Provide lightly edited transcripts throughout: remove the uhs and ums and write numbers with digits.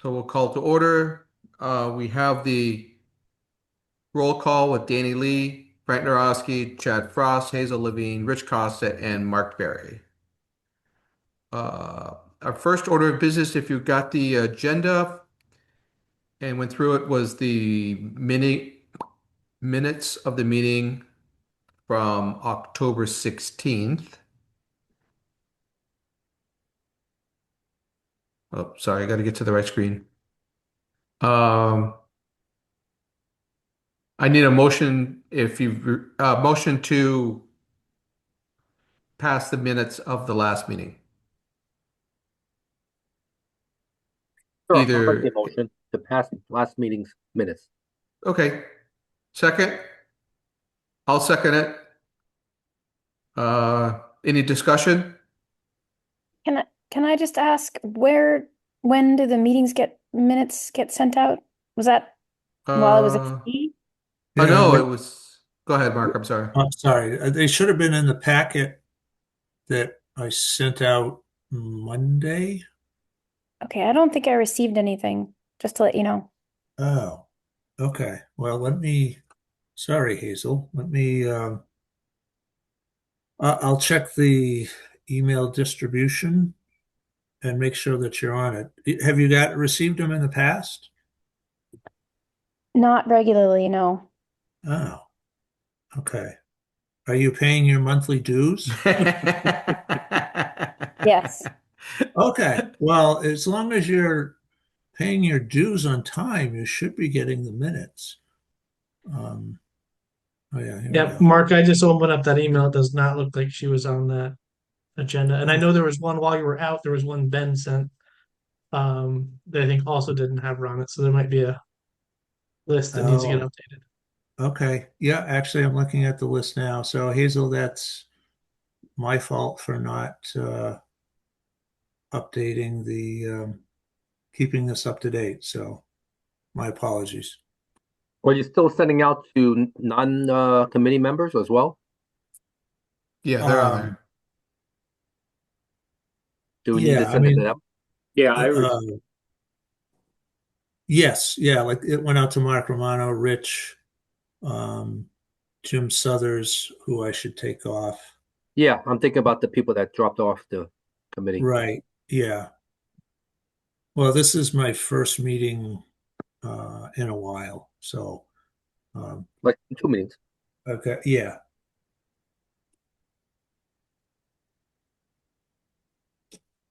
So we'll call to order. We have the roll call with Danny Lee, Frank Narosky, Chad Frost, Hazel Levine, Rich Costa, and Mark Berry. Our first order of business, if you got the agenda and went through it, was the minutes of the meeting from October 16th. Oh, sorry, I got to get to the right screen. Um, I need a motion if you motion to pass the minutes of the last meeting. Sure, I'll make the Either, motion to pass last meeting's minutes. okay, second, I'll second it. Any discussion? Can I just ask when do the minutes get sent out? Was that while I was at Uh, sea? oh Yeah, no, it was, go ahead, Mark, I'm sorry. I'm sorry. They should have been in the packet that I sent out Monday. Okay, I don't think I received anything, just to let you know. Oh, okay. Well, sorry, Hazel. I'll check the email distribution and make sure that you're on it. Have you received them in the past? Not regularly, no. Oh, okay. Are you paying your monthly dues? Yes. Okay. Well, as long as you're paying your dues on time, you should be getting the minutes. Um, oh yeah, here we Yep, go. Mark, I just opened up that email. It does not look like she was on that agenda. And I know there was one while you were out, there was one Ben sent that I think also didn't have her on it. So there might be a list that needs to get Oh, updated. okay. Yeah, actually, I'm looking at the list now. So Hazel, that's my fault for not updating keeping this up to date. So my apologies. Are you still sending out to non-committee members as well? Yeah, they're on Um, there. Do we need to yeah, I send it to mean, them? Yeah, yes, yeah, like it went out to Mark Romano, Rich, um, Jim Southers, who I should take off. Yeah, I'm thinking about the people that dropped off the committee. Right. Yeah. Well, this is my first meeting in a while. So, um, Like 2 meetings. okay. Yeah.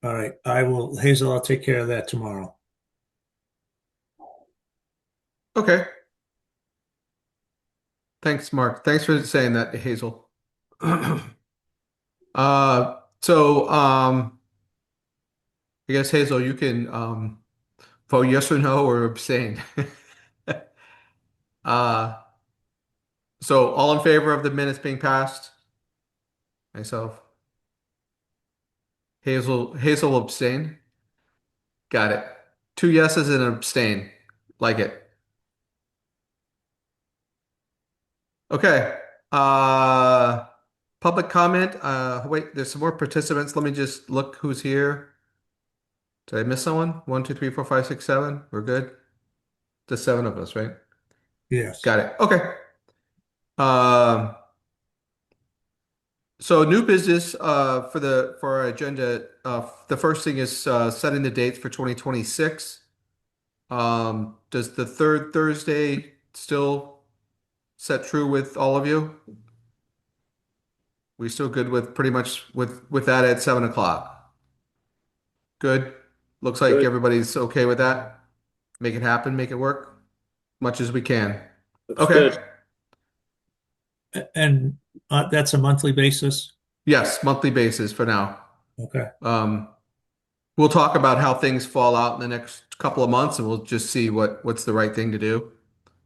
All right. Hazel, I'll take care of that tomorrow. Okay, thanks, Mark. Thanks for saying that, Hazel. So, I guess Hazel, you can vote yes or no or abstain. Uh, so all in favor of the minutes being passed? Myself. Hazel will abstain. Got it. Two yeses and an abstain. Like it. Okay. Uh, public comment. Wait, there's some more participants. Let me just look who's here. Did I miss someone? One, two, three, four, five, six, seven. We're good. The seven of us, right? Yes. Got it. Okay. Um, so new business for our agenda. The first thing is setting the dates for 2026. Does the third Thursday still set true with all of you? We still good with pretty much with that at 7 o'clock? Good. Looks like good. everybody's okay with that. Make it happen, make it work, much as we can. Looks Okay. good. And that's a monthly basis. Yes, monthly basis for now. Okay. Um, we'll talk about how things fall out in the next couple of months, and we'll just see what's the right thing to do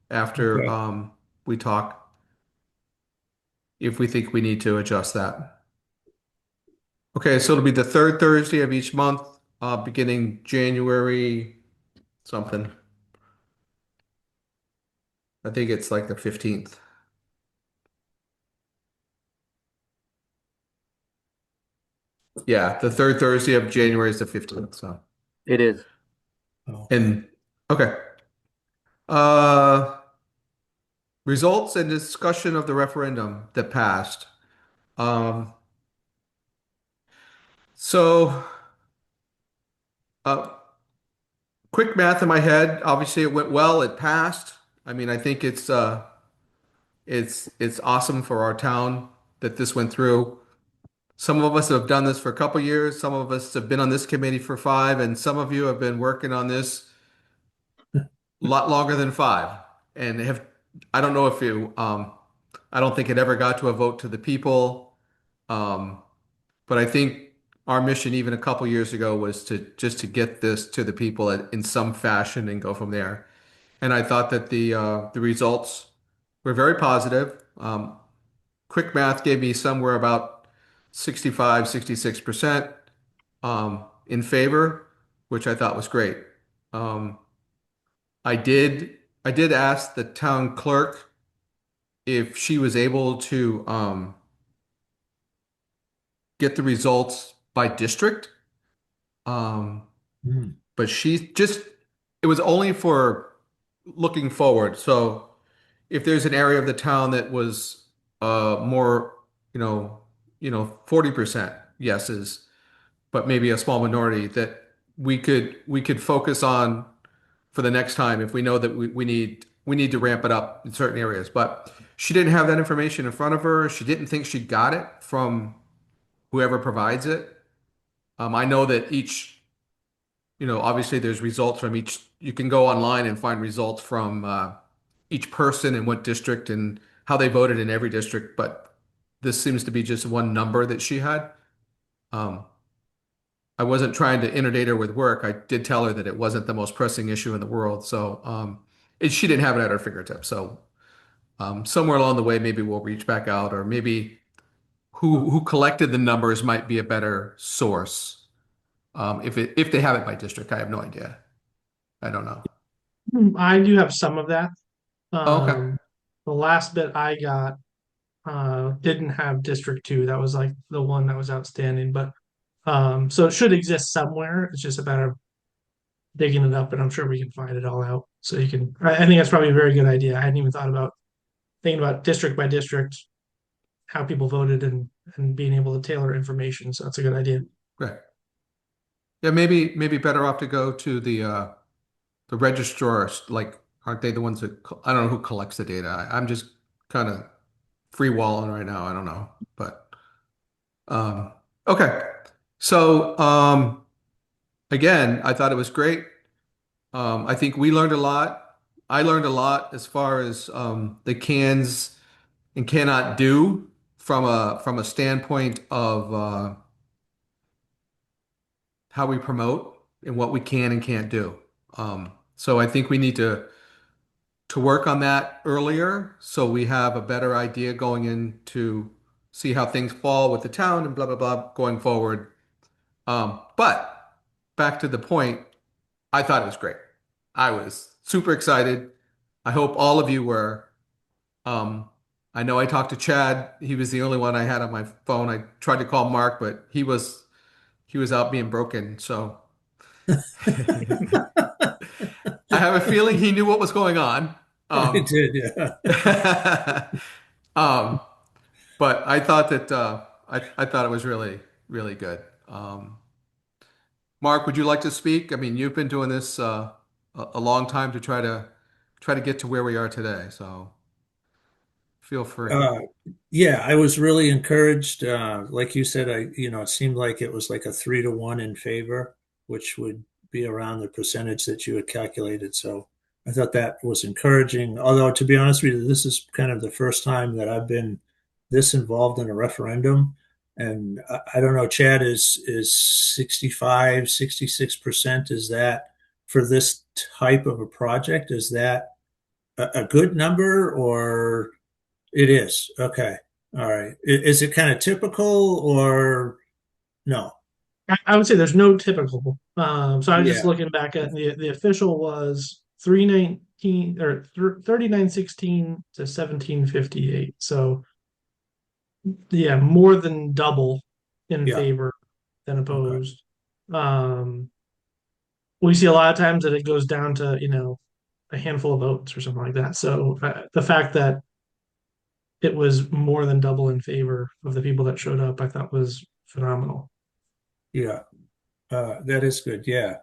after Okay. we talk, if we think we need to adjust that. Okay, so it'll be the third Thursday of each month, beginning January something. I think it's like the 15th. Yeah, the third Thursday of January is the 15th. So, It is. Okay. And okay. Uh, Results and discussion of the referendum that passed. Um, so, uh, quick math in my head. Obviously, it went well. It passed. I mean, I think it's awesome for our town that this went through. Some of us have done this for a couple years. Some of us have been on this committee for 5, and some of you have been working on this a lot longer than 5. And have I don't know if you I don't think it ever got to a vote to the people. Um, but I think our mission even a couple years ago was to just to get this to the people in some fashion and go from there. And I thought that the results were very positive. Quick math gave me somewhere about 65, 66% in favor, which I thought was great. Um, I did ask the town clerk if she was able to get the results by district. Um, Hmm. but it was only for looking forward. So if there's an area of the town that was more, you know, 40% yeses, but maybe a small minority that we could focus on for the next time if we know that we need to ramp it up in certain areas. But she didn't have that information in front of her. She didn't think she got it from whoever provides it. I know that obviously there's results from each. You can go online and find results from each person and what district and how they voted in every district. But this seems to be just one number that she had. Um, I wasn't trying to inundate her with work. I did tell her that it wasn't the most pressing issue in the world. So she didn't have it at her fingertips. So somewhere along the way, maybe we'll reach back out, or maybe who collected the numbers might be a better source. If they have it by district, I have no idea. I don't know. I do have some of that. Oh, okay. The last bit I got didn't have District 2. That was like the one that was outstanding, but so it should exist somewhere. It's just a matter of digging it up, and I'm sure we can find it all out. So you can. I think that's probably a very good idea. I hadn't even thought about thinking about district by district, how people voted, and being able to tailor information. So that's a good idea. Great. Yeah, maybe better off to go to the registrars. Like, aren't they the ones that I don't know who collects the data. I'm just kind of free walling right now. I don't know, but um, okay. So again, I thought it was great. I think we learned a lot. I learned a lot as far as the cans and cannot do from a standpoint of how we promote and what we can and can't do. So I think we need to work on that earlier so we have a better idea going in to see how things fall with the town and blah blah blah going forward. But back to the point, I thought it was great. I was super excited. I hope all of you were. Um, I know I talked to Chad. He was the only one I had on my phone. I tried to call Mark, but he was out being broken. So I have a feeling he knew what was going on. I Um, did, yeah. um, but I thought that I thought it was really really good. Mark, would you like to speak? I mean, you've been doing this a long time to try to get to where we are today. So feel free. Uh, yeah, I was really encouraged. Like you said, it seemed like it was like a 3-1 in favor, which would be around the percentage that you had calculated. So I thought that was encouraging. Although, to be honest with you, this is kind of the first time that I've been this involved in a referendum. And I don't know, Chad, is 65, 66%, is that for this type of a project? Is that a good number, or it is? Okay. All right. Is it kind of typical or no? I would say there's no typical. So I was just Yeah. looking back at the official was 319 or 3916 to 1758. So yeah, more than double in Yeah. favor than Okay. opposed. Um, we see a lot of times that it goes down to, a handful of votes or something like that. So the fact that it was more than double in favor of the people that showed up, I thought was phenomenal. Yeah, that is good. Yeah.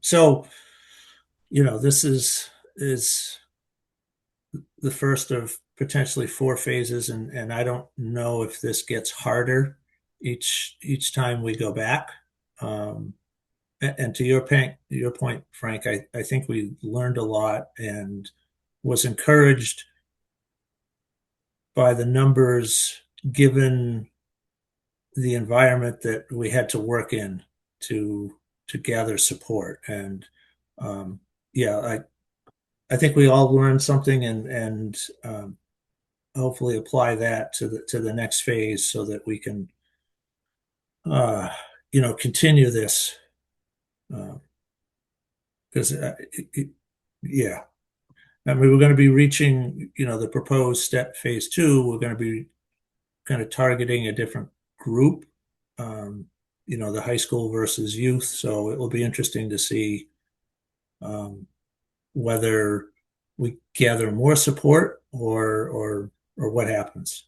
So, this is the first of potentially four phases, and I don't know if this gets harder each time we go back. Um, and to your point, Frank, I think we learned a lot and was encouraged by the numbers given the environment that we had to work in to gather support. And um, yeah, I think we all learned something and hopefully apply that to the next phase so that we can uh, continue this because yeah, I mean we're going to be reaching the proposed step phase two. We're going to be kind of targeting a different group, um, the high school versus youth. So it will be interesting to see um, whether we gather more support or what happens.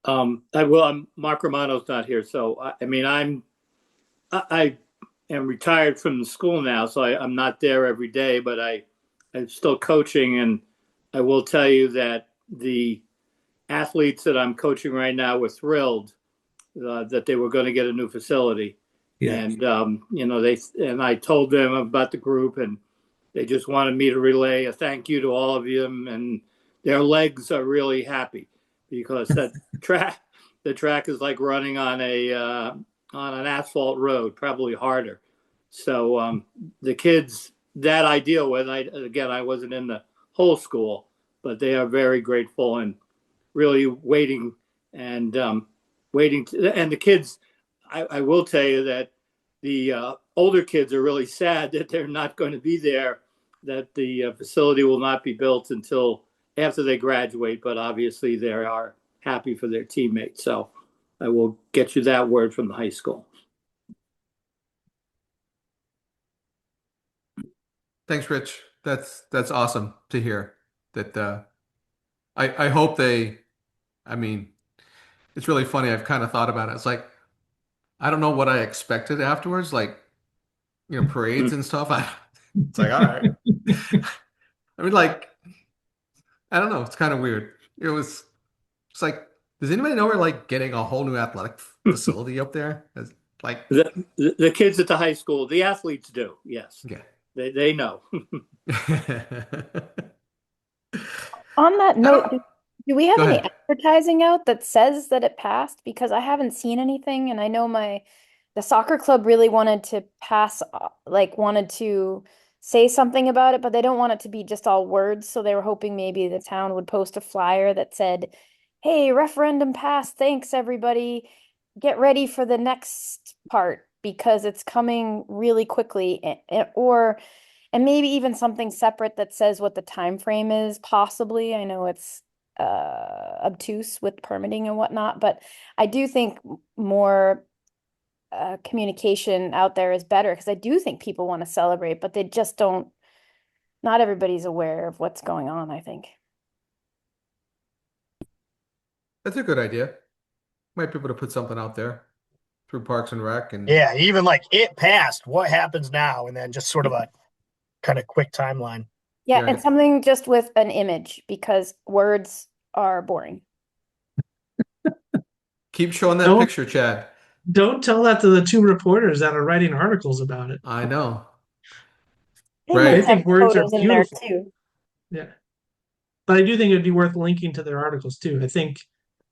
Mark Romano's not here, so I mean, I am retired from the school now, so I'm not there every day, but I'm still coaching, and I will tell you that the athletes that I'm coaching right now were thrilled that they were going to get a new facility, Yeah. and I told them about the group, and they just wanted me to relay a thank you to all of them, and their legs are really happy because track the track is like running on an asphalt road, probably harder. So the kids that I deal with, I wasn't in the whole school, but they are very grateful and really waiting and and the kids. I will tell you that the older kids are really sad that they're not going to be there, that the facility will not be built until after they graduate, but obviously they are happy for their teammates. So I will get you that word from the high school. Thanks, Rich. That's awesome to hear. That I hope they. I mean, it's really funny. I've kind of thought about it. It's like I don't know what I expected afterwards, like parades and stuff. It's like all right. I mean, like I don't know. It's kind of weird. It's like, does anybody know we're like getting a whole new athletic facility up there? It's like, The kids at the high school, the athletes do, yes, yeah. they know. On that I note, don't, do we have go any ahead. advertising out that says that it passed? Because I haven't seen anything, and I know the soccer club really wanted to pass, like wanted to say something about it, but they don't want it to be just all words. So they were hoping maybe the town would post a flyer that said, "Hey, referendum passed. Thanks, everybody. Get ready for the next part because it's coming really quickly." Or and maybe even something separate that says what the time frame is, possibly. I know it's obtuse with permitting and whatnot, but I do think more communication out there is better because I do think people want to celebrate, but they just don't. Not everybody's aware of what's going on, I think. That's a good idea. Might be able to put something out there through Parks and Rec and Yeah, even like it passed. What happens now? And then just sort of a kind of quick timeline. Yeah, and right. something just with an image because words are boring. Keep showing that Don't picture, Chad. don't tell that to the two reporters that are writing articles about it. I know. They They might Right. have think words are photos in there beautiful. too. Yeah. But I do think it'd be worth linking to their articles too. I think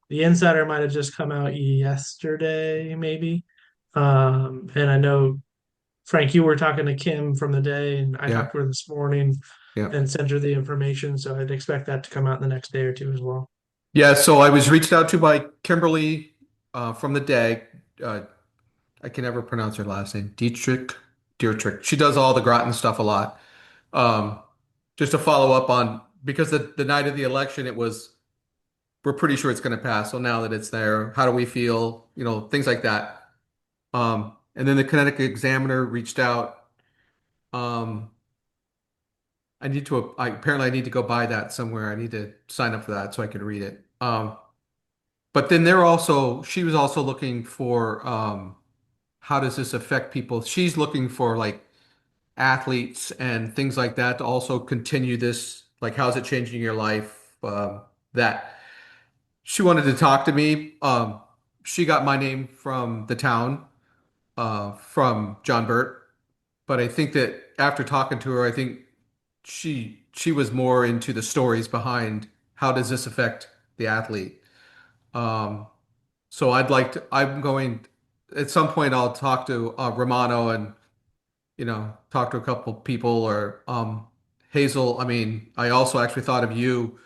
the Insider might have just come out yesterday, maybe. And I know Frank, you were talking to Kim from the day, and I Yeah. talked to her this morning Yeah. and sent her the information. So I'd expect that to come out in the next day or two as well. Yeah. So I was reached out to by Kimberly from the day. I can never pronounce her last name. Dietrich. She does all the Groton stuff a lot. Um, just to follow up on because the night of the election, we're pretty sure it's going to pass. So now that it's there, how do we feel? Things like that. And then the Connecticut Examiner reached out. Um, apparently I need to go buy that somewhere. I need to sign up for that so I can read it. But then she was also looking for how does this affect people? She's looking for like athletes and things like that to also continue this, like how's it changing your life? That she wanted to talk to me. She got my name from the town, from John Burt. But I think that after talking to her, I think she was more into the stories behind how does this affect the athlete. Um, so I'm going, at some point I'll talk to Romano and, talk to a couple people or Hazel. I mean, I also actually thought of you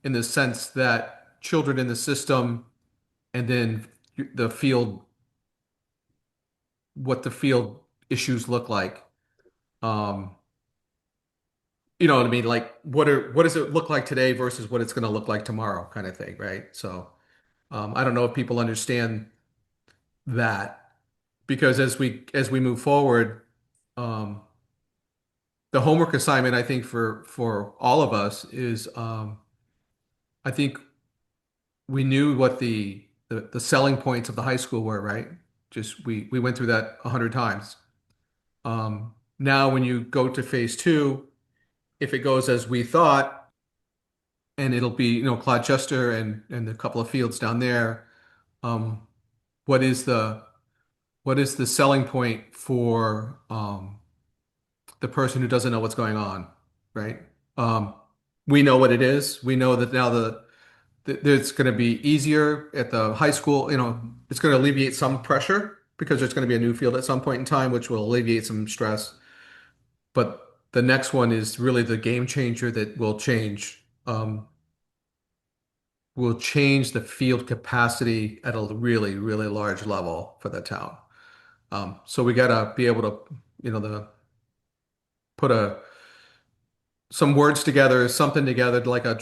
in the sense that children in the system and then the field, what the field issues look like. Um, you know what I mean? Like what does it look like today versus what it's going to look like tomorrow kind of thing, right? So I don't know if people understand that because as we move forward, um, the homework assignment I think for all of us is I think we knew what the selling points of the high school were, right? Just we went through that 100 times. Now when you go to phase two, if it goes as we thought, and it'll be, Claude Chester and a couple of fields down there, um, what is the selling point for the person who doesn't know what's going on, right? Um, we know what it is. We know that now it's going to be easier at the high school. It's going to alleviate some pressure because there's going to be a new field at some point in time, which will alleviate some stress. But the next one is really the game changer that will change the field capacity at a really, really large level for the town. So we got to be able to, put some words together, something together, like how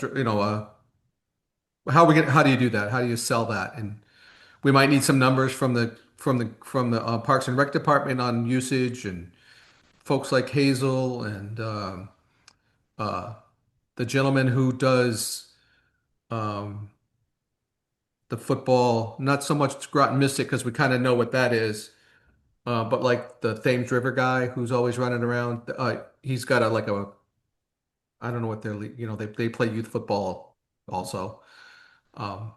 do you do that? How do you sell that? And we might need some numbers from the Parks and Rec department on usage and folks like Hazel and uh, the gentleman who does um, the football, not so much Groton Mystic because we kind of know what that is. But like the Thames River guy who's always running around, he's got I don't know what they play youth football also. Um,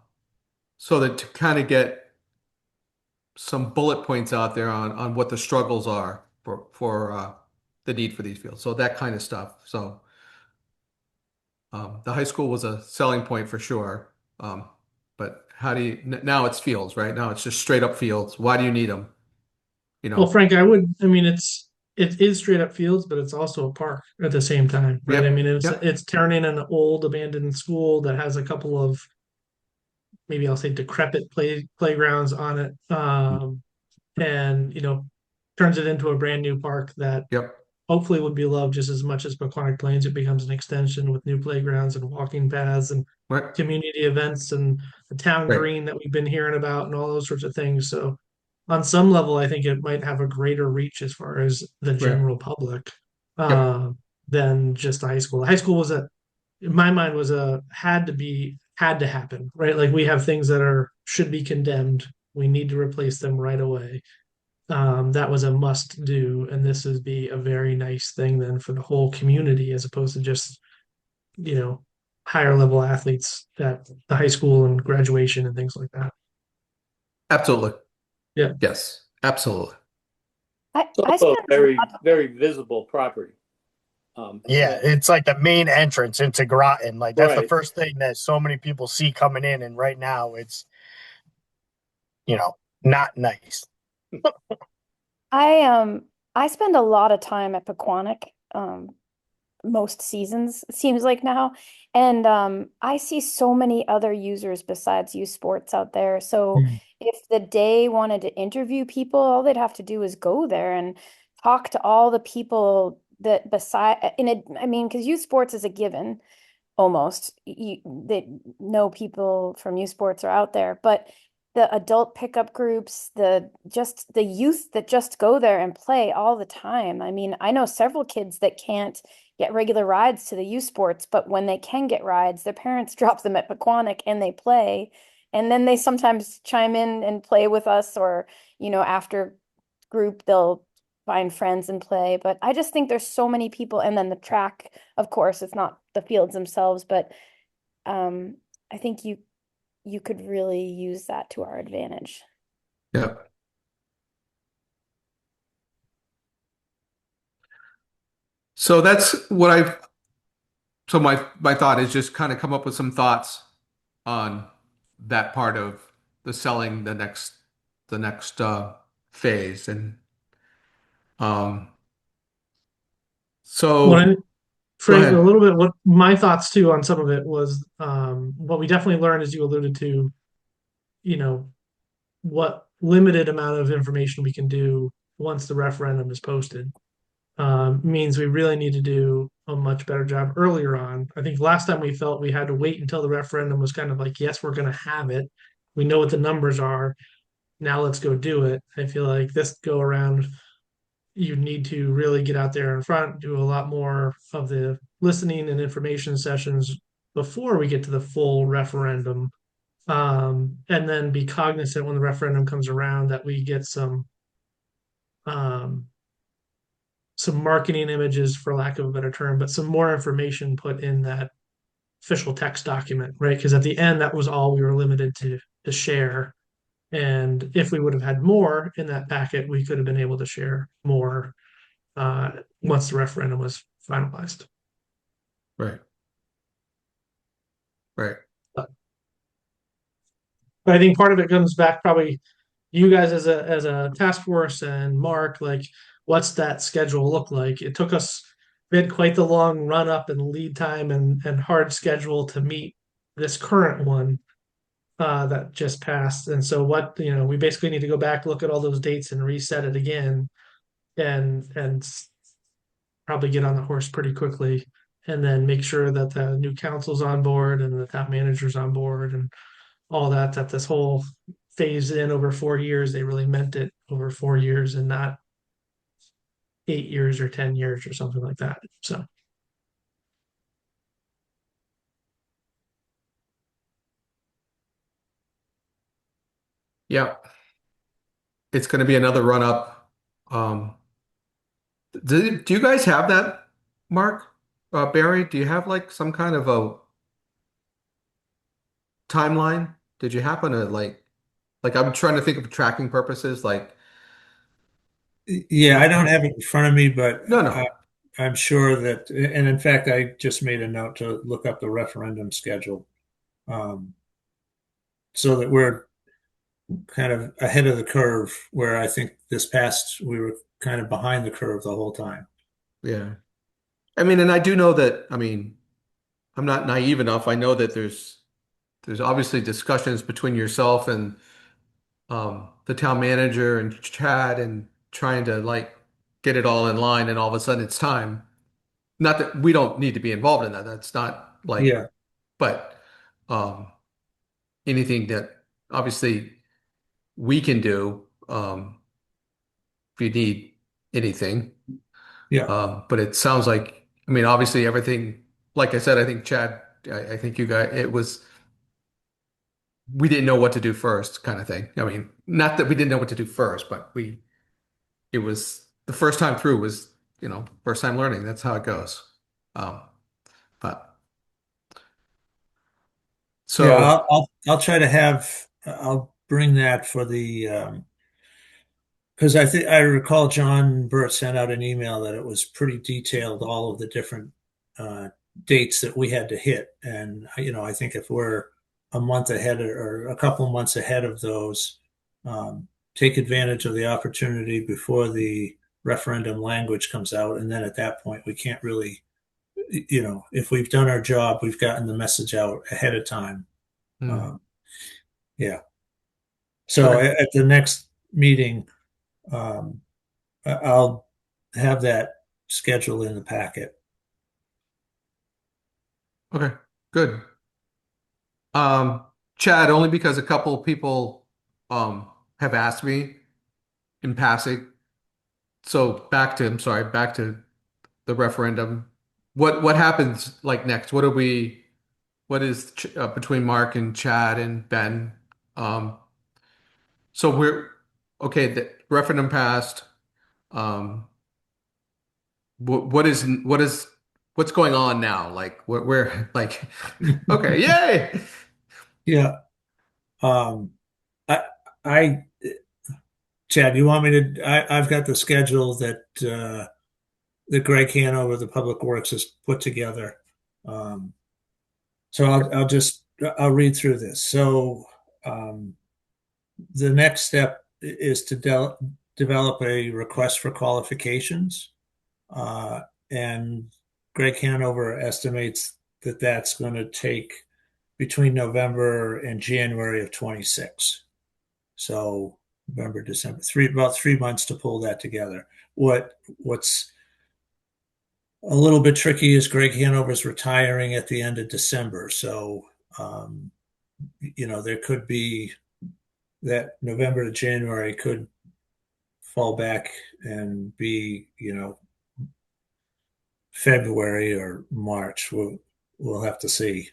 so that to kind of get some bullet points out there on what the struggles are for the need for these fields. So that kind of stuff. So the high school was a selling point for sure. But now it's fields, right? Now it's just straight up fields. Why do you need them? You Well, know? Frank, I mean, it is straight up fields, but it's also a park at the same time, right? I Yep. mean, it's Yep. it's turning an old abandoned school that has a couple of, maybe I'll say, decrepit playgrounds on it, and turns it into a brand new park that Yep. hopefully would be loved just as much as Paquonic Plains. It becomes an extension with new playgrounds and walking paths and Right. community events and the town Right. green that we've been hearing about and all those sorts of things. So on some level, I think it might have a greater reach as far as the Right. general public, Yep. uh, than just the high school. The high school in my mind, had to happen, right? Like we have things that should be condemned. We need to replace them right away. That was a must do, and this would be a very nice thing then for the whole community, as opposed to just you know higher level athletes at the high school and graduation and things like that. Absolutely. Yeah. Yes. Absolutely. I It's also spent a very, lot. very visible property. Yeah, it's like the main entrance into Groton. Like that's the Right. first thing that so many people see coming in, and right now it's you know not nice. I spend a lot of time at Pequannock, most seasons, it seems like now. And I see so many other users besides youth sports out there. So Mm. if the day wanted to interview people, all they'd have to do is go there and talk to all the people that I mean, because youth sports is a given almost. They know people from youth sports are out there, but the adult pickup groups, the youth that just go there and play all the time. I mean, I know several kids that can't get regular rides to the youth sports, but when they can get rides, their parents drop them at Pequannock and they play. And then they sometimes chime in and play with us, or, after group, they'll find friends and play. But I just think there's so many people. And then the track, of course, it's not the fields themselves, but I think you could really use that to our advantage. Yeah. So that's what so my thought is just kind of come up with some thoughts on that part of the selling the next phase. And um What so I, go Frank, a ahead. little bit, what my thoughts too on some of it was, what we definitely learned, as you alluded to, you know, what limited amount of information we can do once the referendum is posted. Means we really need to do a much better job earlier on. I think last time we felt we had to wait until the referendum was kind of like, yes, we're going to have it. We know what the numbers are. Now let's go do it. I feel like this go around, you need to really get out there in front, do a lot more of the listening and information sessions before we get to the full referendum. And then be cognizant when the referendum comes around that we get um, some marketing images, for lack of a better term, but some more information put in that official text document, right? Because at the end, that was all we were limited to share. And if we would have had more in that packet, we could have been able to share more uh, once the referendum was finalized. Right. Right. But I think part of it comes back probably you guys as a task force and Mark, like what's that schedule look like? It took us we had quite the long run up and lead time and hard schedule to meet this current one that just passed. And so what, we basically need to go back, look at all those dates and reset it again and probably get on the horse pretty quickly and then make sure that the new council's on board and the top manager's on board and all that this whole phase in over 4 years, they really meant it over 4 years and not 8 years or 10 years or something like that. So Yeah. It's going to be another run up. Um, do you guys have that, Mark? Barry, do you have like some kind of a timeline? Did you happen to like I'm trying to think of tracking purposes, like Yeah, I don't have it in front of me, but no, no. I'm sure that, and in fact, I just made a note to look up the referendum schedule, um, so that we're kind of ahead of the curve, where I think this past we were kind of behind the curve the whole time. Yeah. I mean, and I do know that, I mean, I'm not naive enough. I know that there's obviously discussions between yourself and the town manager and Chad and trying to like get it all in line, and all of a sudden it's time. Not that we don't need to be involved in that. That's not like, Yeah, but um anything that obviously we can do if you need anything. yeah, But it sounds like, I mean, obviously everything, like I said, I think Chad, I think you guys, it was, we didn't know what to do first kind of thing. I mean, not that we didn't know what to do first, but it was the first time through was, first time learning. That's how it goes. Um, but yeah. so, I'll try to have I'll bring that for the because I think I recall John Burt sent out an email that it was pretty detailed, all of the different uh, dates that we had to hit, and I think if we're a month ahead or a couple months ahead of those, take advantage of the opportunity before the referendum language comes out, and then at that point we can't really, if we've done our job, we've gotten the message out ahead of time. hmm, Um, yeah. So okay, at the next meeting, um, I'll have that schedule in the packet. okay, good. Chad, only because a couple people have asked me in passing. So back to, I'm sorry, back to the referendum. What happens like next? What is between Mark and Chad and Ben? Um, so we're okay. The referendum passed. Um, what's going on now? Like we're like, okay, yay! Yeah. Um, I, I, Chad, you want me to? I've got the schedule that Greg Hanover, the Public Works, has put together. Um, so I'll read through this. So um, the next step is to develop a request for qualifications, uh, and Greg Hanover estimates that that's going to take between November and January of 26. So November, December, about 3 months to pull that together. What's a little bit tricky is Greg Hanover's retiring at the end of December. So, um, there could be that November to January could fall back and be, February or March. We'll have to see.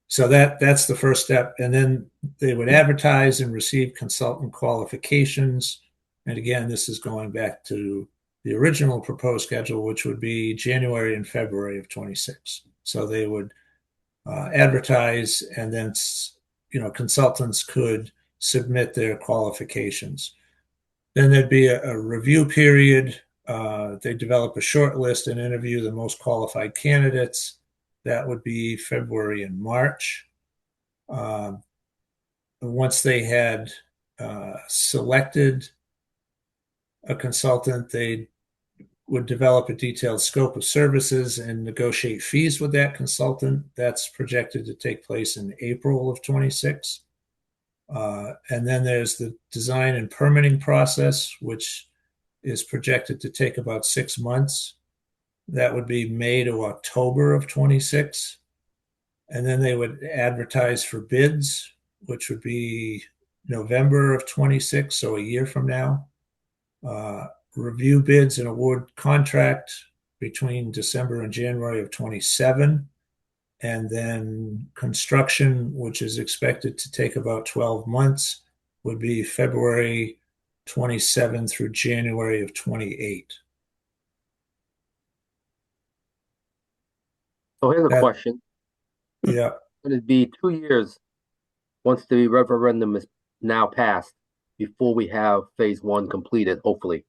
So that's the first step, and then they would advertise and receive consultant qualifications. And again, this is going back to the original proposed schedule, which would be January and February of 26. So they would advertise, and then consultants could submit their qualifications. Then there'd be a review period. They develop a short list and interview the most qualified candidates. That would be February and March. Once they had selected a consultant, they would develop a detailed scope of services and negotiate fees with that consultant. That's projected to take place in April of 26. And then there's the design and permitting process, which is projected to take about 6 months. That would be May to October of 26. And then they would advertise for bids, which would be November of 26, so a year from now. Review bids and award contract between December and January of 27. And then construction, which is expected to take about 12 months, would be February 27 through January of 28. So here's a That- question. Yeah. It'd be 2 years once the referendum is now passed before we have phase one completed, hopefully.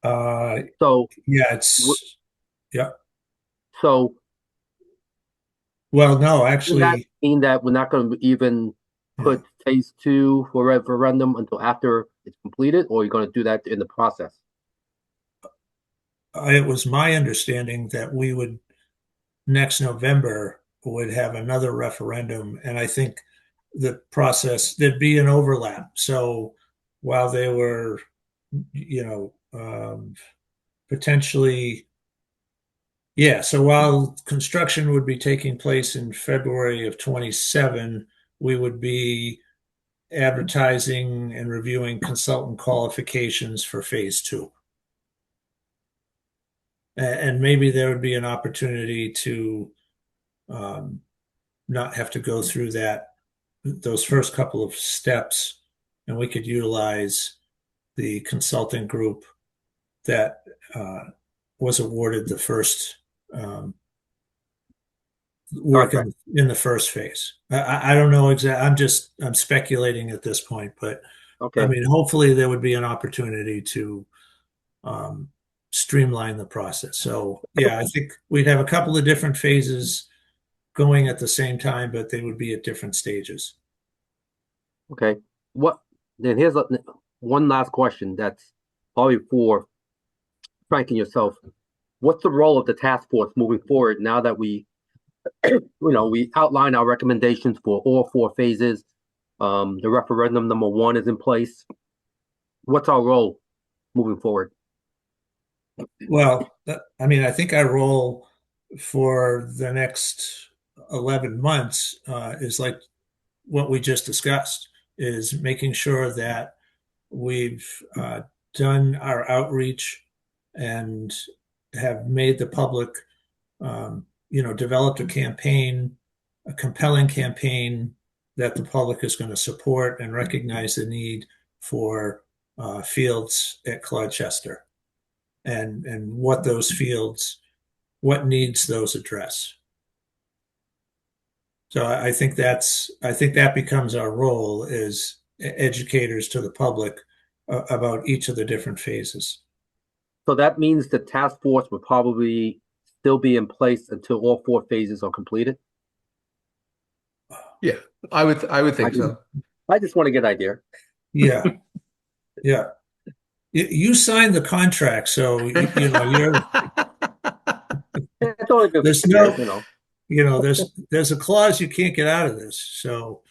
So, Yeah, it's, yeah. so Well, no, does that actually, mean that we're not going to even put phase two for referendum until after it's completed, or you're going to do that in the process? it was my understanding that we would next November would have another referendum, and I think the process there'd be an overlap. So while they were, potentially, yeah. So while construction would be taking place in February of 27, we would be advertising and reviewing consultant qualifications for phase two. And maybe there would be an opportunity to not have to go through those first couple of steps, and we could utilize the consulting group that was awarded the first work in the first phase. I don't know exactly. I'm speculating at this point, but Okay. I mean, hopefully there would be an opportunity to streamline the process. So yeah, I think we'd have a couple of different phases going at the same time, but they would be at different stages. Okay. Then here's one last question that's probably for Frank and yourself. What's the role of the task force moving forward now that we outline our recommendations for all 4 phases? The referendum number 1 is in place. What's our role moving forward? Well, I mean, I think our role for the next 11 months is like what we just discussed, is making sure that we've done our outreach and have made the public, developed a campaign, a compelling campaign that the public is going to support and recognize the need for fields at Colchester and what those fields, what needs those address. So I think that becomes our role as educators to the public about each of the different phases. So that means the task force will probably still be in place until all 4 phases are completed. Yeah, I would think so. I just want to get an idea. Yeah, yeah. You signed the contract, so you're. It's only been There's 4 no, years, you know. there's a clause you can't get out of this. So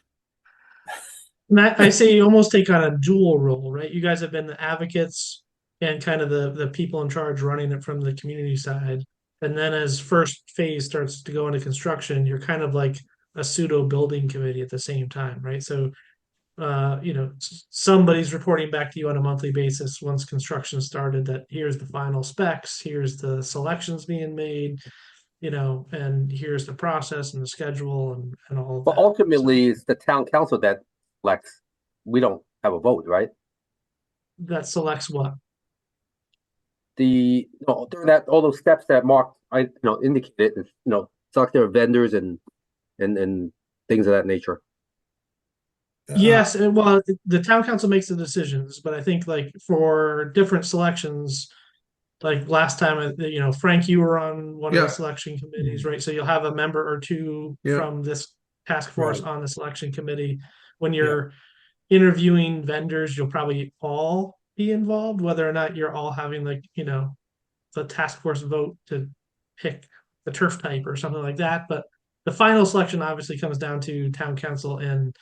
And I say you almost take on a dual role, right? You guys have been the advocates and kind of the people in charge running it from the community side. And then as first phase starts to go into construction, you're kind of like a pseudo building committee at the same time, right? So somebody's reporting back to you on a monthly basis once construction started that here's the final specs, here's the selections being made, and here's the process and the schedule and all of But that. ultimately, it's the town council that elects. We don't have a vote, right? That selects what? During that all those steps that Mark indicated, select their vendors and things of that nature. Yes, well, the town council makes the decisions, but I think like for different selections, like last time, Frank, you were on one of the selection committees, right? So you'll have a member or two from this task force on the selection committee. When you're interviewing vendors, you'll probably all be involved, whether or not you're all having the task force vote to pick the turf type or something like that. But the final selection obviously comes down to town council and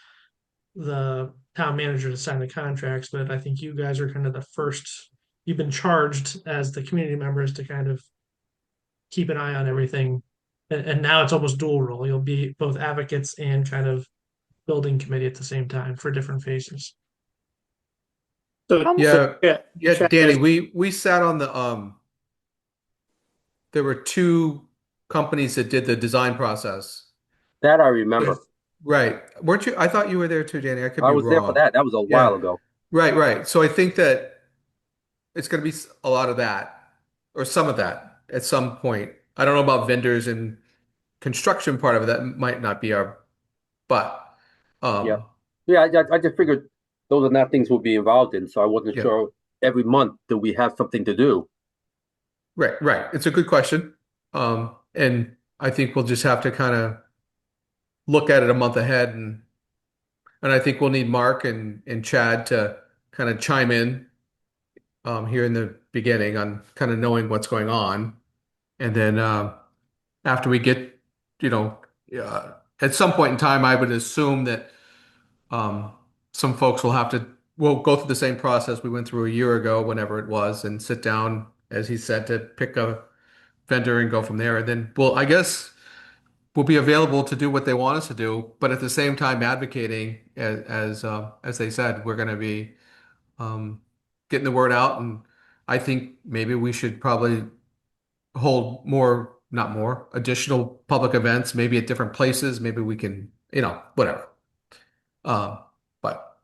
the town manager to sign the contracts. But I think you guys are kind of the first. You've been charged as the community members to kind of keep an eye on everything. And now it's almost dual role. You'll be both advocates and kind of building committee at the same time for different phases. So yeah, Danny, we sat on the there were 2 companies that did the design process. That I remember. Right. Weren't you? I thought you were there too, Danny. I could be I was there wrong. for that. That was a while ago. Right. So I think that it's going to be a lot of that or some of that at some point. I don't know about vendors and construction part of it. That might not be but Yeah. I just figured those are not things we'll be involved in, so I wasn't sure every month do we have something to do. Right. It's a good question. And I think we'll just have to kind of look at it a month ahead and I think we'll need Mark and Chad to kind of chime in here in the beginning on kind of knowing what's going on. And then after we get, at some point in time, I would assume that some folks will go through the same process we went through a year ago, whenever it was, and sit down, as he said, to pick a vendor and go from there. And then I guess we'll be available to do what they want us to do, but at the same time advocating, as they said, we're going to be getting the word out. And I think maybe we should probably hold additional public events, maybe at different places. Maybe we can, whatever. But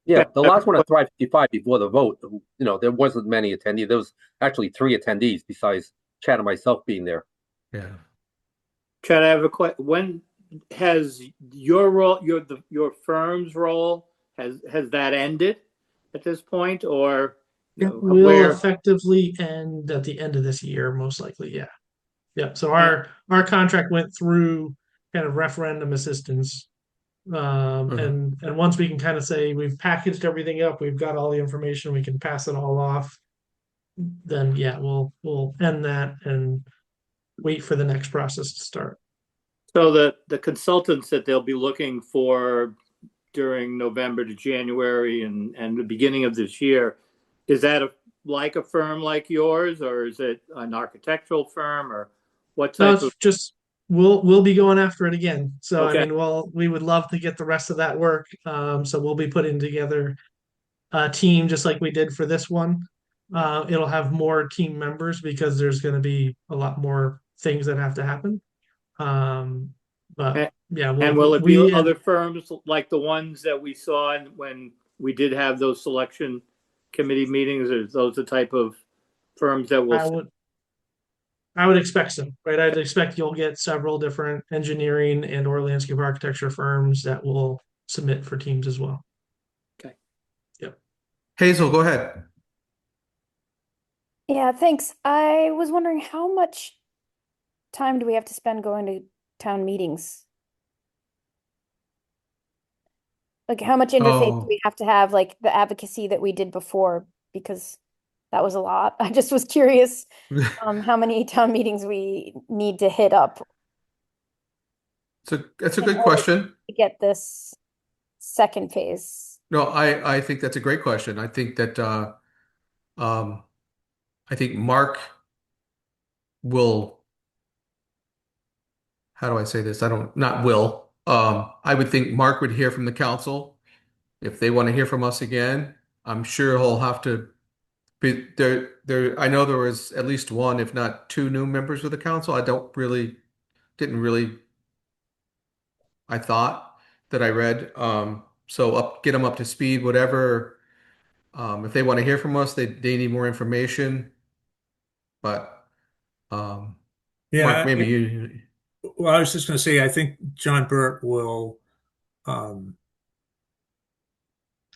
yeah, the last one at Thrive 55 before the vote, there wasn't many attendees. There was actually 3 attendees besides Chad and myself being there. Yeah. Chad, I have a question. When has your role, your firm's role, has that ended at this point, or it will effectively end at the end of this year, most likely? Yeah. So our contract went through kind of referendum assistance, and once we can kind of say we've packaged everything up, we've got all the information, we can pass it all off. Then we'll end that and wait for the next process to start. So the consultants that they'll be looking for during November to January and the beginning of this year, is that like a firm like yours, or is it an architectural firm, or what type of? Just we'll be going after it again. So I Okay. mean, we would love to get the rest of that work. So we'll be putting together a team just like we did for this one. It'll have more team members because there's going to be a lot more things that have to happen. But And, yeah, and well, will it be we and other firms like the ones that we saw when we did have those selection committee meetings? Or those the type of firms that will? I would I would expect so, right? I'd expect you'll get several different engineering and or landscape architecture firms that will submit for teams as well. Okay. Yep. Hazel, go ahead. Yeah, thanks. I was wondering how much time do we have to spend going to town meetings? Like how much interface do Oh, we have to have, like the advocacy that we did before? Because that was a lot. I just was curious how many town meetings we need to hit up that's a in good order question. to get this second phase. No, I think that's a great question. I think that um, I think Mark will, how do I say this? I don't, not will. I would think Mark would hear from the council if they want to hear from us again. I'm sure he'll have to be there. I know there was at least one, if not two new members of the council. Didn't really, I thought that I read. So get them up to speed, whatever. If they want to hear from us, they need more information. But Mark, Yeah. maybe you. Well, I was just going to say, I think John Burt will um,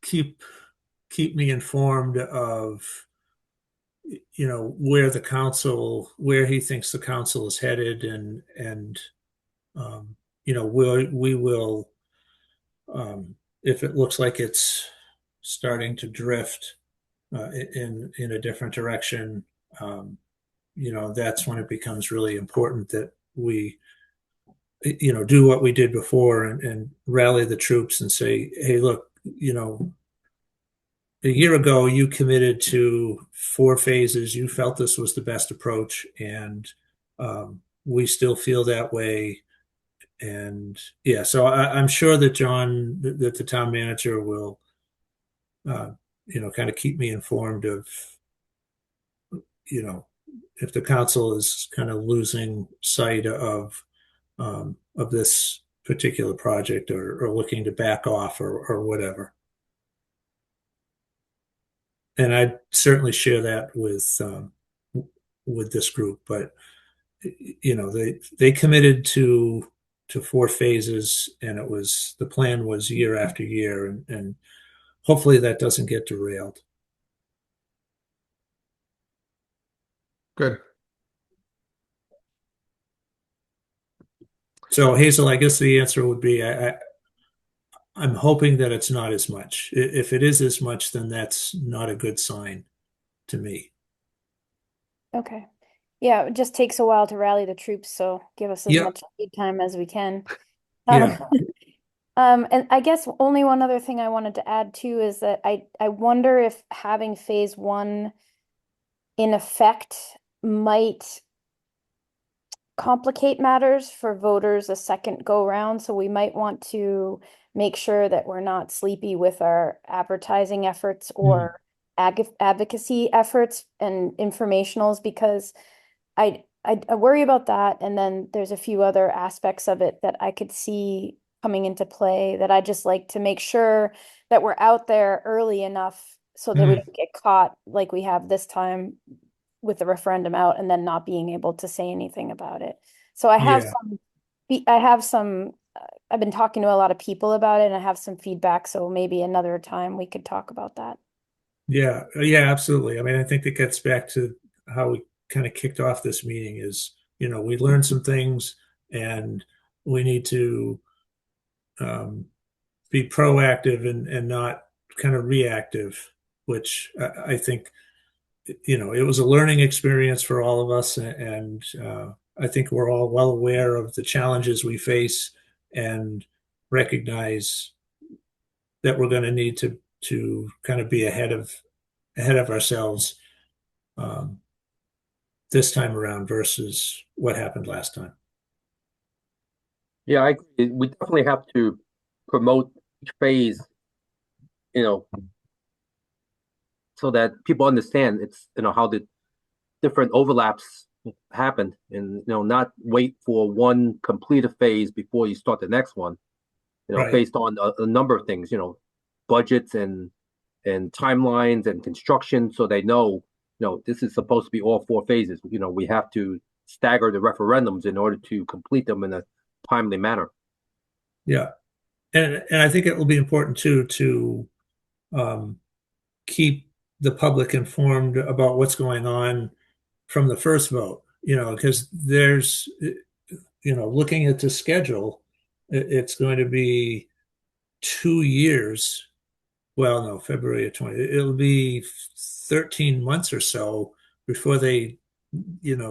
keep keep me informed of where he thinks the council is headed, and we will um, if it looks like it's starting to drift in a different direction. Um, that's when it becomes really important that we do what we did before, and rally the troops and say, hey, look, a year ago you committed to 4 phases. You felt this was the best approach, and we still feel that way. And yeah, so I'm sure that that the town manager will uh, kind of keep me informed of you know if the council is kind of losing sight of this particular project, or looking to back off, or whatever. And I certainly share that with this group. But they committed to 4 phases, and the plan was year after year, and hopefully that doesn't get derailed. Good. So Hazel, I guess the answer would be I'm hoping that it's not as much. If it is as much, then that's not a good sign to me. Okay. Yeah, it just takes a while to rally the troops, so give us as Yeah, much lead time as we can. yeah, Um, and I guess only one other thing I wanted to add too is that I wonder if having phase one in effect might complicate matters for voters a second go round. So we might want to make sure that we're not sleepy with our advertising efforts or advocacy efforts and informationals, because I worry about that. And then there's a few other aspects of it that I could see coming into play that I just like to make sure that we're out there early enough so that we Mm, don't get caught like we have this time with the referendum out and then not being able to say anything about it. So yeah, I've been talking to a lot of people about it and I have some feedback. So maybe another time we could talk about that. yeah, yeah, absolutely. I mean, I think it gets back to how we kind of kicked off this meeting is, we learned some things, and we need to um, be proactive, and not kind of reactive, which I think, it was a learning experience for all of us. And I think we're all well aware of the challenges we face, and recognize that we're going to need to kind of be ahead of ourselves um, this time around versus what happened last time. Yeah, I agree. We definitely have to promote each phase, you know, so that people understand it's, how the different overlaps happen and, not wait for one completed phase before you start the next one, Right. based on a number of things, budgets and timelines and construction, so they know, this is supposed to be all four phases. We have to stagger the referendums in order to complete them in a timely manner. Yeah. And I think it will be important too to um, keep the public informed about what's going on from the first vote, because looking at the schedule, it's going to be 2 years. Well, no, February of 20. It'll be 13 months or so before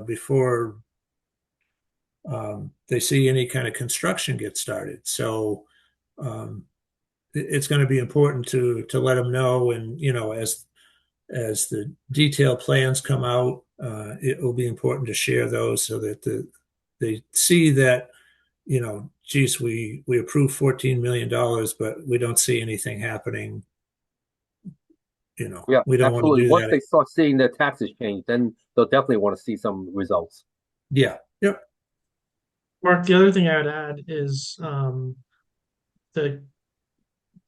before they see any kind of construction get started. So um, it's going to be important to let them know, and as the detailed plans come out, it will be important to share those so that they see that, geez, we approved $14 million, but we don't see anything happening. Yeah, We don't want to absolutely. do Once that. they start seeing their taxes change, then they'll definitely want to see some results. Yeah. Yep. Mark, the other thing I would add is to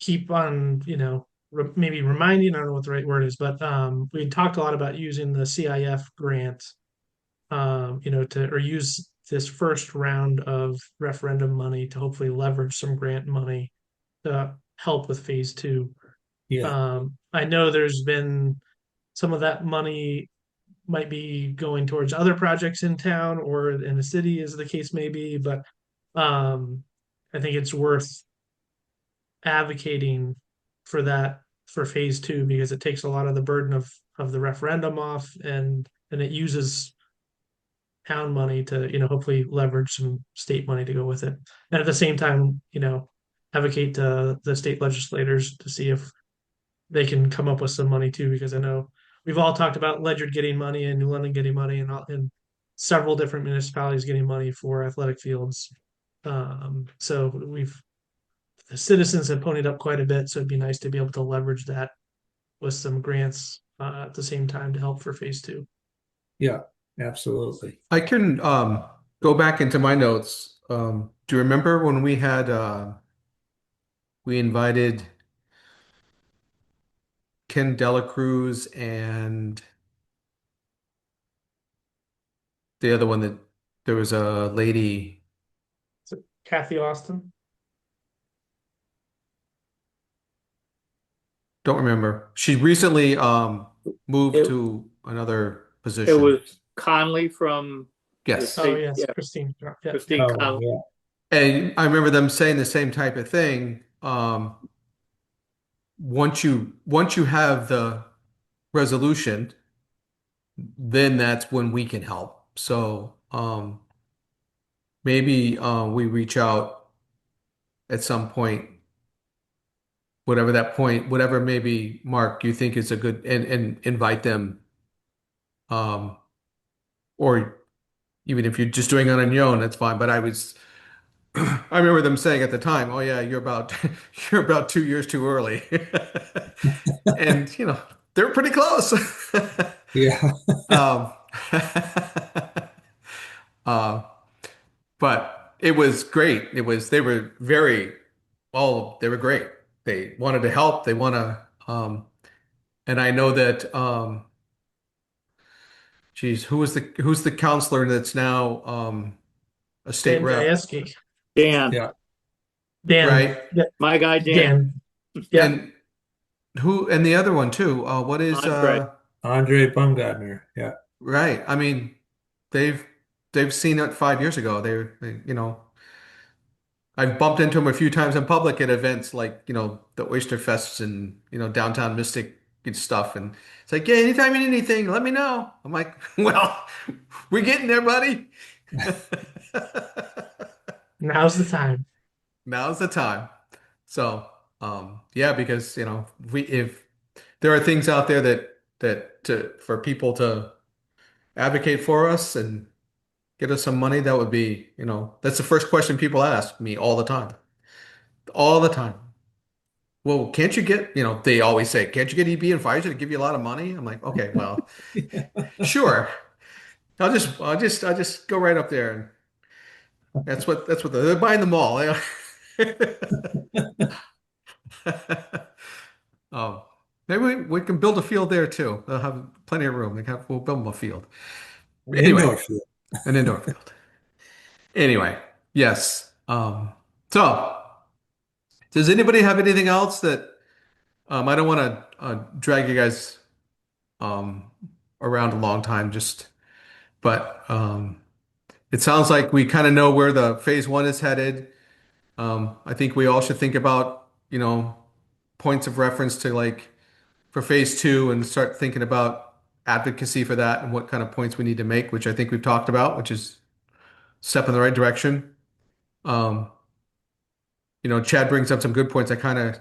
keep on, maybe reminding, I don't know what the right word is, but we talked a lot about using the CIF grant, or use this first round of referendum money to hopefully leverage some grant money to help with phase two. Yeah. I know there's been some of that money might be going towards other projects in town or in the city, as the case may be, but I think it's worth advocating for that for phase two because it takes a lot of the burden of the referendum off and it uses town money to hopefully leverage some state money to go with it and at the same time advocate to the state legislators to see if they can come up with some money too because I know we've all talked about Ledyard getting money and New London getting money and several different municipalities getting money for athletic fields. So the citizens have ponied up quite a bit, so it'd be nice to be able to leverage that with some grants at the same time to help for phase two. Yeah. Absolutely. I can go back into my notes. Do you remember when we invited Ken Delacruz and the other one that there was a lady, So Kathy Austin. don't remember. She recently moved It to another it position. was Conley from the Yes. Oh state, yes, yeah, Christine. Yeah. Christine Oh, Conley. yeah. And I remember them saying the same type of thing. Once you have the resolution, then that's when we can help. So maybe we reach out at some point, whatever that point, whatever maybe Mark you think is a good and invite them, um, or even if you're just doing it on your own, that's fine. But I remember them saying at the time, "Oh yeah, you're about you're about 2 years too early," and they're pretty close. Yeah. Um, uh, but it was great. They were they were great. They wanted to help. They want to, and I know that, geez, who's the counselor that's now, a state Dan rep, Gajewski. Dan, Yeah. Dan. right? Yeah, my guy Dan, Dan. Yeah. And and the other one too, what is, Andre. Andre Bumgardner. Yeah. right. I mean, they've, they've seen it 5 years ago. I've bumped into him a few times in public at events like, the Oyster Fests and, downtown Mystic and stuff. And it's like, yeah, anytime you need anything, let me know. I'm like, well, we're getting there, buddy. Now's the time. Now's the time. So, yeah, because, if there are things out there for people to advocate for us and get us some money, that would be, that's the first question people ask me all the time. All the time. Well, can't you get, they always say, can't you get EB and Pfizer to give you a lot of money? I'm like, okay, well, sure. I'll just go right up there, and that's what they're buying them all. Oh, maybe we can build a field there too. They'll have plenty of room. We'll build them a field. An Anyway, indoor field. an indoor field. Anyway, yes. So does anybody have anything else that I don't want to drag you guys um, around a long time, but it sounds like we kind of know where the phase one is headed. I think we all should think about, points of reference to like for phase two and start thinking about advocacy for that and what kind of points we need to make, which I think we've talked about, which is step in the right direction. Um, Chad brings up some good points. I kind of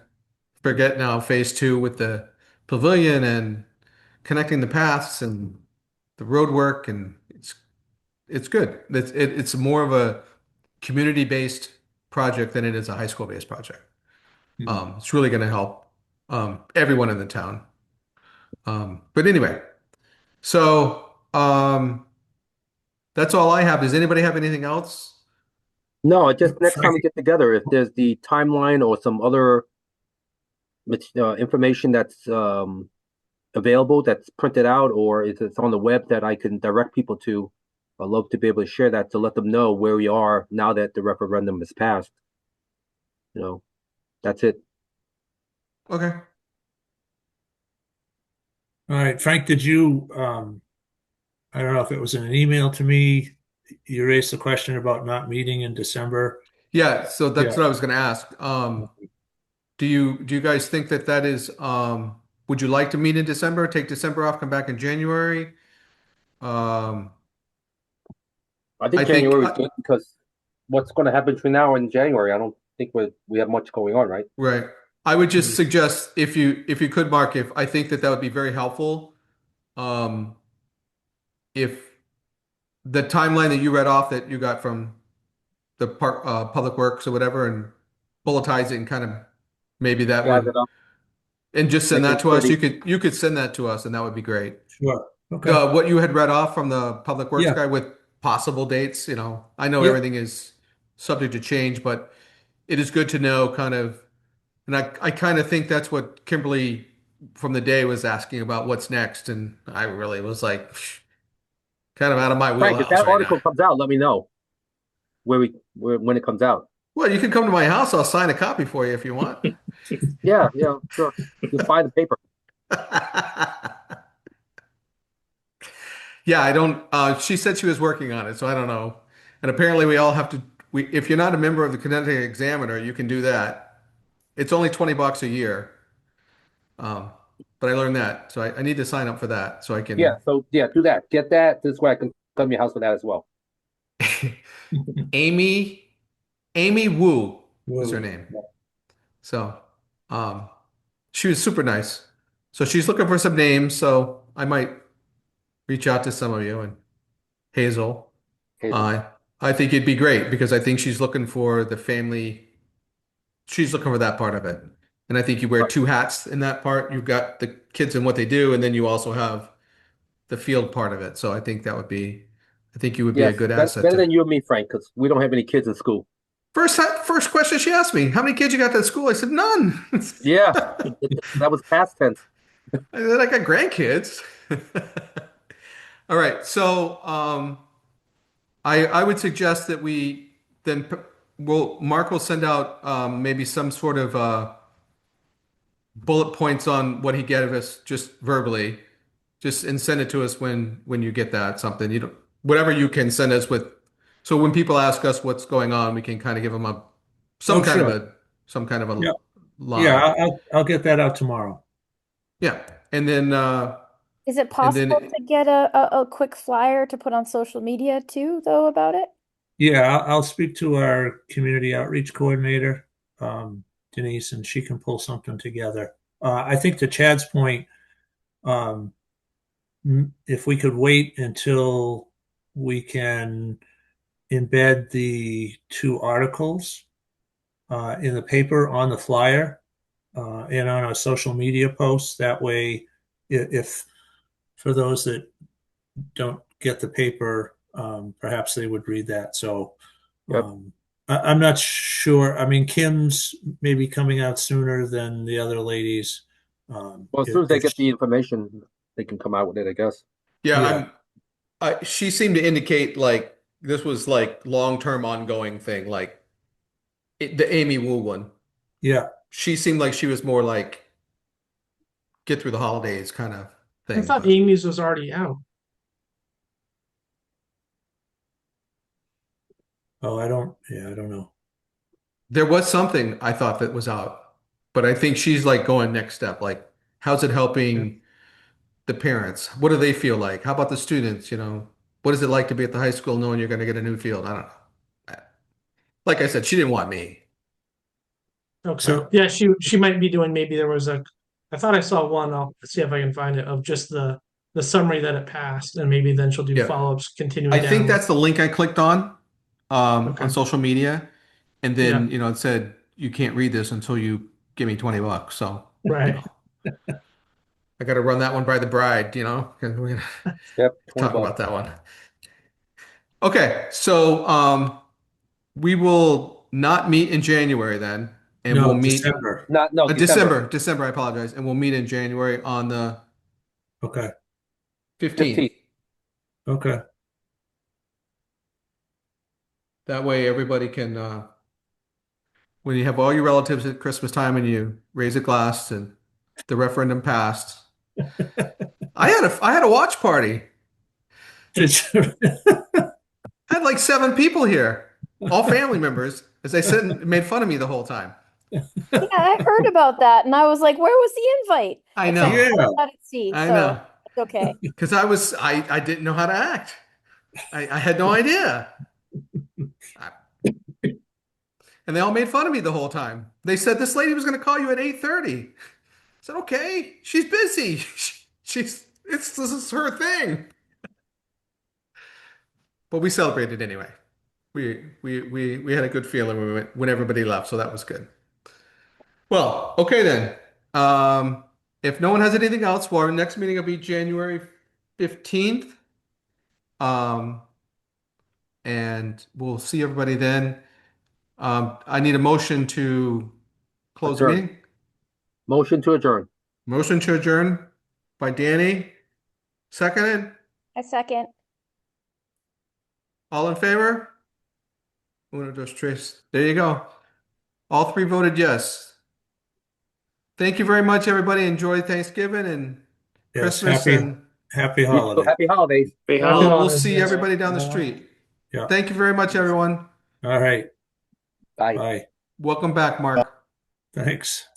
forget now phase two with the pavilion and connecting the paths and the road work, and it's good. It's more of a community-based project than it is a high school-based project. It's really going to help everyone in the town. But anyway, so that's all I have. Does anybody have anything else? No, just next time we Frank, get together, if there's the timeline or some other information that's available, that's printed out, or if it's on the web that I can direct people to, I'd love to be able to share that to let them know where we are now that the referendum is passed. That's it. Okay. all right, Frank, did you, I don't know if it was in an email to me, you raised the question about not meeting in December. Yeah, so that's Yeah. what I was going to ask. Do you guys think that is would you like to meet in December, take December off, come back in January? Um, I think I think January is good because what's going to happen between now and January? I don't think we have much going on, right? right. I would just suggest if you could, Mark, if I think that would be very helpful. Um, if the timeline that you read off that you got from the public works or whatever and bulletize it and kind of maybe that Jazz would it up, and just send make that it to us. pretty. You could send that to us and that would be great. Sure. Okay. What you had read off from the public works Yeah. guy with possible dates, I know Yep. everything is subject to change, but it is good to know kind of, and I kind of think that's what Kimberly from the day was asking about what's next. And I really was like, kind of out of my Frank, if wheelhouse that right now. article comes out, let me know when it comes out. Well, you can come to my house. I'll sign a copy for you if you want. Yeah, yeah, sure. Just buy the paper. Yeah, I don't. She said she was working on it, so I don't know. And apparently, we all have to. If you're not a member of the Connecticut Examiner, you can do that. It's only $20 a year. Um, but I learned that, so I need to sign up for that so I Yeah, can. so yeah, do that. Get that. This way I can come to your house for that as well. Amy, Amy Wu is her Whoa. name. So, um, she was super nice. So she's looking for some names. So I might reach out to some of you and Hazel. Hazel. Uh, I think it'd be great because I think she's looking for the family. She's looking for that part of it. And I think you wear Right. two hats in that part. You've got the kids and what they do, and then you also have the field part of it. So I think you would be a Yes, good better, asset better to. than you and me, Frank, because we don't have any kids in school. First question she asked me, how many kids you got at school? I said, none. Yeah, that was past tense. I said, I got grandkids. All right. So, I would suggest that we then Mark will send out maybe some sort of bullet points on what he gave us just verbally, just and send it to us when you get that something you don't whatever you can send us with. So when people ask us what's going on, we can kind of give them some Oh, kind of sure. a some kind of a Yeah. Yeah. line. I'll get that out tomorrow. Yeah, and then Is it and possible then to get a quick flyer to put on social media too, though, about it? Yeah. I'll speak to our community outreach coordinator, Denise, and she can pull something together. I think to Chad's point, if we could wait until we can embed the two articles in the paper on the flyer and on our social media posts. That way, if for those that don't get the paper, perhaps they would read that. So Yep. I'm not sure. I mean, Kim's maybe coming out sooner than the other ladies. Well, as soon as they get the information, they can come out with it, I guess. Yeah, she seemed to indicate like this was like long-term ongoing thing, like the Amy Wu one. Yeah. She seemed like she was more like get through the holidays kind of I thing, thought but Amy's was already out. Oh, I don't. Yeah, I don't know. there was something I thought that was out. But I think she's like going next step. Like, how's it helping the parents? What do they feel like? How about the students? What is it like to be at the high school knowing you're going to get a new field? I don't know. Like I said, she didn't want me. Okay. So Yeah, she might be doing, maybe there was a, I thought I saw one, I'll see if I can find it, of just the summary that it passed, and maybe then she'll do Yeah. follow-ups continuing I think down. that's the link I clicked on Okay. social media. And Yeah. then, it said, you can't read this until you give me $20. So, Right. I got to run that one by the bride, 'cause we're going to Yep, 20 talk about bucks. that one. Okay. So, we will not meet in January then, and we'll no, meet December. No, December December, I apologize, and we'll meet in January on the Okay. 15th. 15th. Okay. That way everybody can, when you have all your relatives at Christmas time and you raise a glass and the referendum passed. I had a watch party. I had like 7 people here, all family members, as they said and made fun of me the whole time. Yeah, I heard about that, and I was like, "Where was the invite?" I Except know. I Yeah. was at sea, I so know. it's okay. Because I didn't know how to act. I had no idea. And they all made fun of me the whole time. They said this lady was going to call you at 8:30. I said, okay, she's busy. This is her thing. But we celebrated anyway. We had a good feeling when everybody left, so that was good. Well, okay then. If no one has anything else, well, our next meeting will be January 15th. Um, and we'll see everybody then. I need a motion to close the Adjourn. meeting. Motion to adjourn. Motion to adjourn by Danny. Seconded. I second. All in favor? Uno, dos, tres. There you go. All three voted yes. Thank you very much, everybody. Enjoy Thanksgiving and Yes. Christmas, and Happy So holiday. happy holidays. Happy Happy we'll holidays. see holidays. everybody down the street. Yeah. Thank you very much, everyone. All right. Bye. Bye. Welcome back, Mark. Thanks.